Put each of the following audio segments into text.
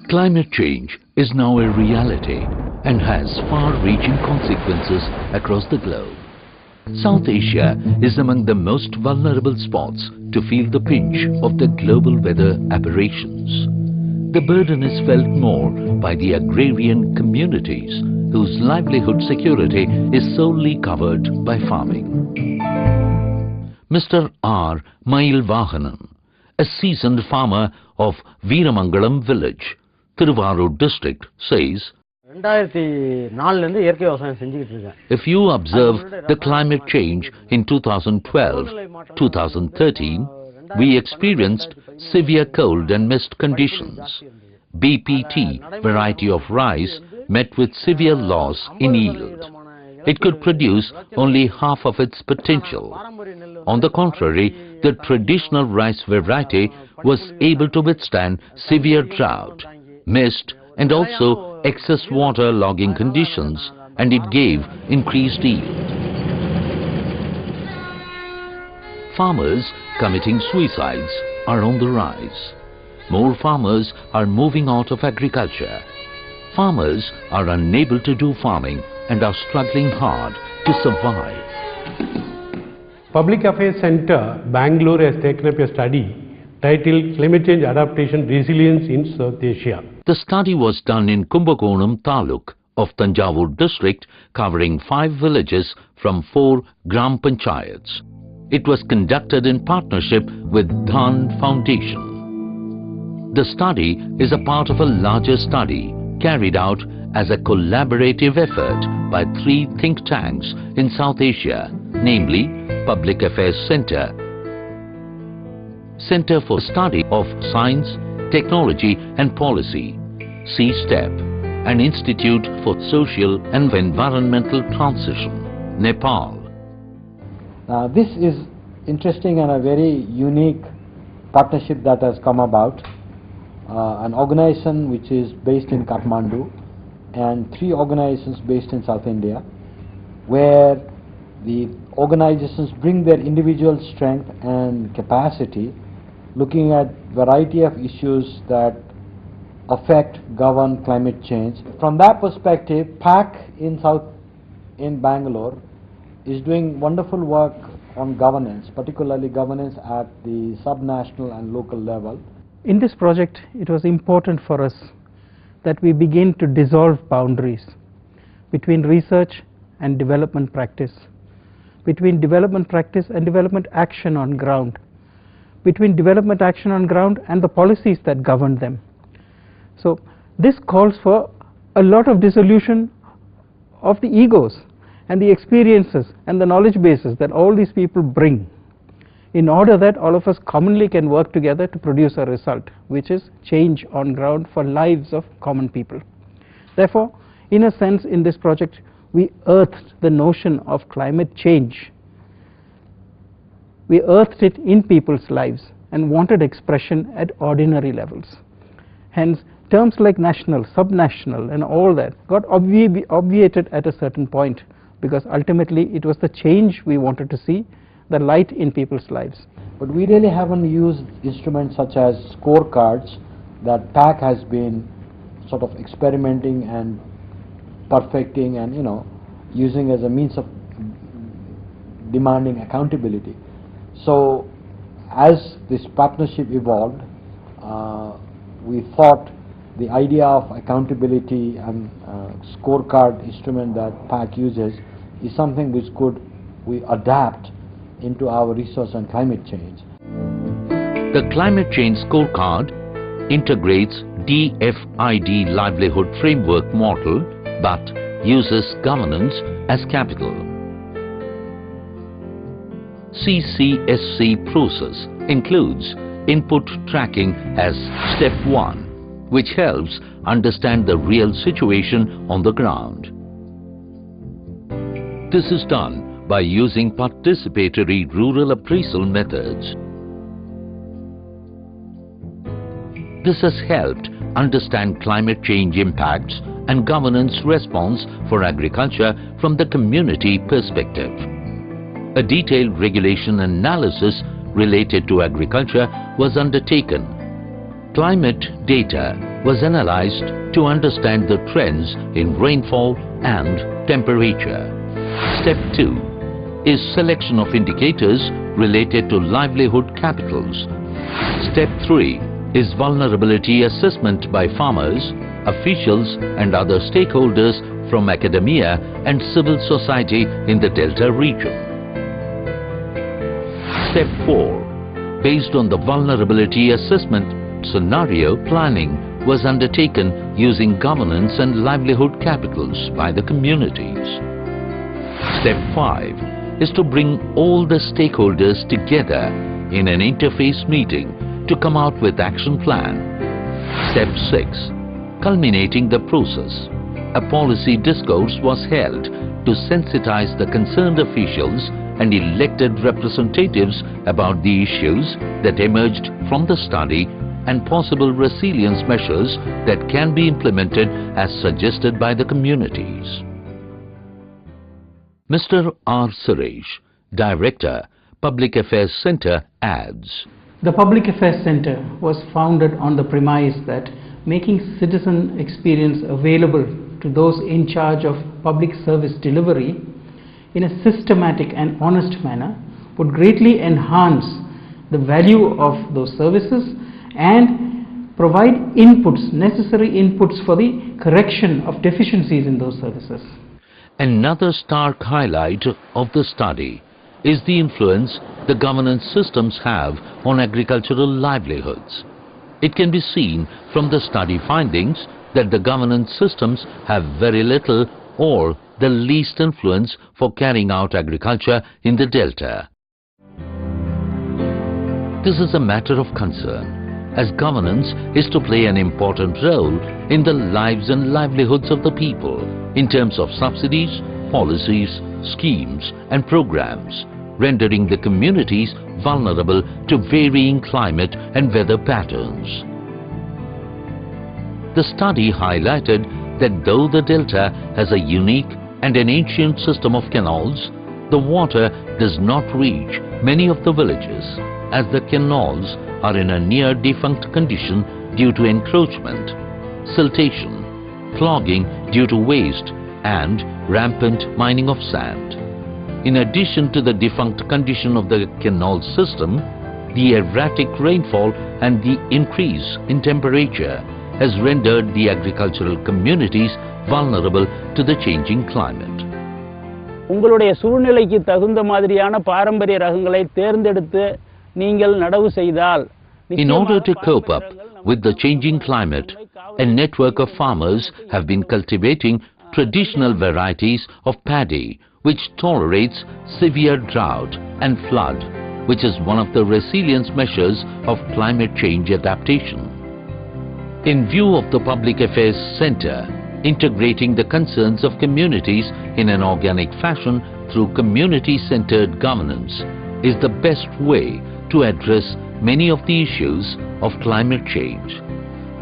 Climate change is now a reality and has far-reaching consequences across the globe. South Asia is among the most vulnerable spots to feel the pinch of the global weather aberrations. The burden is felt more by the agrarian communities whose livelihood security is solely covered by farming. Mr. R. Mailvahanam, a seasoned farmer of Veeramangalam village, Thiruvarur district, says, if you observe the climate change in 2012-2013, we experienced severe cold and mist conditions. BPT variety of rice met with severe loss in yield. It could produce only half of its potential. On the contrary, the traditional rice variety was able to withstand severe drought, mist and also excess water logging conditions, and it gave increased yield. Farmers committing suicides are on the rise. More farmers are moving out of agriculture. Farmers are unable to do farming and are struggling hard to survive. Public Affairs Center, Bengaluru has taken up a study titled Climate Change Adaptation and Resilience in South Asia. The study was done in Kumbakonam Taluk of Thanjavur district, covering 5 villages from 4 Gram Panchayats. It was conducted in partnership with Dhan Foundation. The study is a part of a larger study carried out as a collaborative effort by 3 think tanks in South Asia, namely Public Affairs Center, Center for Study of Science, Technology and Policy, C-STEP, and Institute for Social and Environmental Transition, Nepal. This is interesting and a very unique partnership that has come about. An organization which is based in Kathmandu and 3 organizations based in South India, where the organizations bring their individual strength and capacity, looking at variety of issues that affect, govern climate change. From that perspective, PAC in Bangalore is doing wonderful work on governance, particularly governance at the subnational and local level. In this project, it was important for us that we begin to dissolve boundaries between research and development practice, between development practice and development action on ground, between development action on ground and the policies that govern them. So this calls for a lot of dissolution of the egos and the experiences and the knowledge bases that all these people bring, in order that all of us commonly can work together to produce a result, which is change on ground for lives of common people. Therefore, in a sense, in this project, we earthed the notion of climate change. We earthed it in people's lives and wanted expression at ordinary levels. Hence, terms like national, subnational and all that got obviated at a certain point, because ultimately it was the change we wanted to see, the light in people's lives. But we really haven't used instruments such as scorecards that PAC has been sort of experimenting and perfecting and using as a means of demanding accountability. So as this partnership evolved, we thought the idea of accountability and scorecard instrument that PAC uses is something which we adapt into our research on climate change. The Climate Change Scorecard integrates DFID livelihood framework model but uses governance as capital. CCSC process includes input tracking as step 1, which helps understand the real situation on the ground. This is done by using participatory rural appraisal methods. This has helped understand climate change impacts and governance response for agriculture from the community perspective. A detailed regulation analysis related to agriculture was undertaken. Climate data was analyzed to understand the trends in rainfall and temperature. Step 2 is selection of indicators related to livelihood capitals. Step 3 is vulnerability assessment by farmers, officials and other stakeholders from academia and civil society in the Delta region. Step 4. Based on the vulnerability assessment, scenario planning was undertaken using governance and livelihood capitals by the communities. Step 5 is to bring all the stakeholders together in an interface meeting to come out with action plan. Step 6. Culminating the process, a policy discourse was held to sensitize the concerned officials and elected representatives about the issues that emerged from the study and possible resilience measures that can be implemented as suggested by the communities. Mr. R. Suresh, Director, Public Affairs Center, adds, The Public Affairs Center was founded on the premise that making citizen experience available to those in charge of public service delivery in a systematic and honest manner would greatly enhance the value of those services and provide inputs, necessary inputs for the correction of deficiencies in those services. Another stark highlight of the study is the influence the governance systems have on agricultural livelihoods. It can be seen from the study findings that the governance systems have very little or the least influence for carrying out agriculture in the Delta. This is a matter of concern, as governance is to play an important role in the lives and livelihoods of the people in terms of subsidies, policies, schemes and programs, rendering the communities vulnerable to varying climate and weather patterns. The study highlighted that though the Delta has a unique and an ancient system of canals, the water does not reach many of the villages, as the canals are in a near defunct condition due to encroachment, siltation, clogging due to waste and rampant mining of sand. In addition to the defunct condition of the canal system, the erratic rainfall and the increase in temperature has rendered the agricultural communities vulnerable to the changing climate. உங்களுடைய சூழ்நிலைக்கு தகுந்த மாதிரியான பாரம்பரிய ரகங்களை தேர்ந்தெடுத்து நீங்கள் நடவு செய்தால் In order to cope up with the changing climate, a network of farmers have been cultivating traditional varieties of paddy which tolerates severe drought and flood, which is one of the resilience measures of climate change adaptation. In view of the Public Affairs Center, integrating the concerns of communities in an organic fashion through community-centered governance is the best way to address many of the issues of climate change.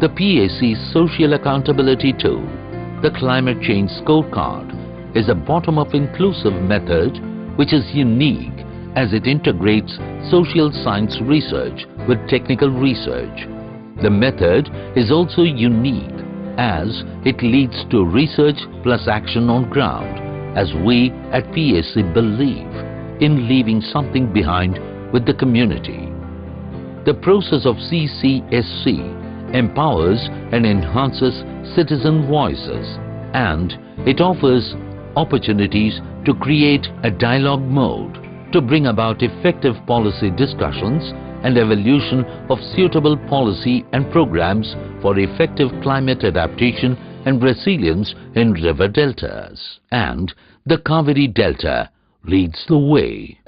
The PAC's Social Accountability Tool, the Climate Change Scorecard, is a bottom-up inclusive method which is unique as it integrates social science research with technical research. The method is also unique as it leads to research plus action on ground, as we at PAC believe in leaving something behind with the community. The process of CCSC empowers and enhances citizen voices, and it offers opportunities to create a dialogue mode to bring about effective policy discussions and evolution of suitable policy and programs for effective climate adaptation and resilience in river deltas. And the Cauvery Delta leads the way.